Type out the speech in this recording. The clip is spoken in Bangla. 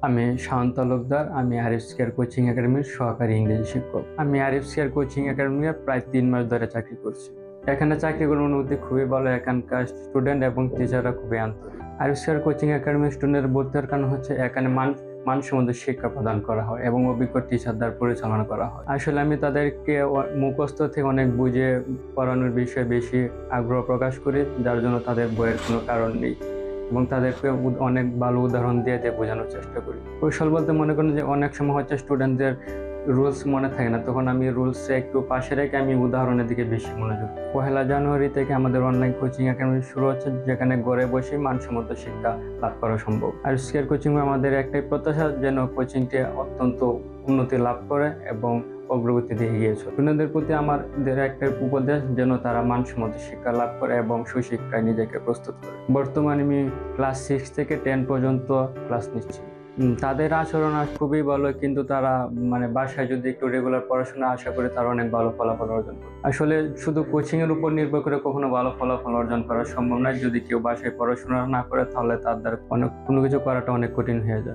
আমি শাওন তালুকদার। আমি আরিফ কেয়ার কোচিং একাডেমির সহকারী ইংরেজি শিক্ষক। আমি আরিফ কেয়ার কোচিং একাডেমিতে প্রায় 3 মাস ধরে চাকরি করছি। এখানে চাকরি করার অনুভূতি খুবই ভালো। এখানকার স্টুডেন্ট এবং টিচাররা খুবই আন্তরিক। আরিফ কেয়ার কোচিং একাডেমির স্টুডেন্টের ভর্তি হওয়ার কারণ হচ্ছে এখানে মানসম্মত শিক্ষা প্রদান করা হয় এবং অভিজ্ঞ টিচার দ্বারা পরিচালনা করা হয়। আসলে আমি তাদেরকে মুখস্থ থেকে অনেক বুঝে পড়ানোর বিষয়ে বেশি আগ্রহ প্রকাশ করি, যার জন্য তাদের বইয়ের কোনো কারণ নেই এবং তাদেরকে অনেক ভালো উদাহরণ দিয়ে বোঝানোর চেষ্টা করি। কৌশল বলতে মনে করেন যে অনেক সময় হচ্ছে স্টুডেন্টদের রুলস মনে থাকে না, তখন আমি রুলসে একটু পাশে রেখে আমি উদাহরণের দিকে বেশি মনোযোগ। 1 জানুয়ারি থেকে আমাদের অনলাইন কোচিং একাডেমি শুরু হচ্ছে, যেখানে ঘরে বসে মানসম্মত শিক্ষা লাভ করা সম্ভব। আর স্কেয়ার কোচিং আমাদের একটাই প্রত্যাশা যেন কোচিংটি অত্যন্ত উন্নতি লাভ করে এবং অগ্রগতি দিয়ে এগিয়েছে। স্টুডেন্টদের প্রতি আমাদের একটা উপদেশ যেন তারা মানসম্মত শিক্ষা লাভ করে এবং সুশিক্ষায় নিজেকে প্রস্তুত করে। বর্তমানে আমি ক্লাস 6 থেকে 10 পর্যন্ত ক্লাস নিচ্ছি। তাদের আচরণ খুবই ভালো, কিন্তু তারা বাসায় যদি একটু রেগুলার পড়াশোনা আশা করে তারা অনেক ভালো ফলাফল অর্জন করে। আসলে শুধু কোচিং এর উপর নির্ভর করে কখনো ভালো ফলাফল অর্জন করা সম্ভব নয়। যদি কেউ বাসায় পড়াশোনা না করে তাহলে তার দ্বারা কোনো কিছু করাটা অনেক কঠিন হয়ে যায়।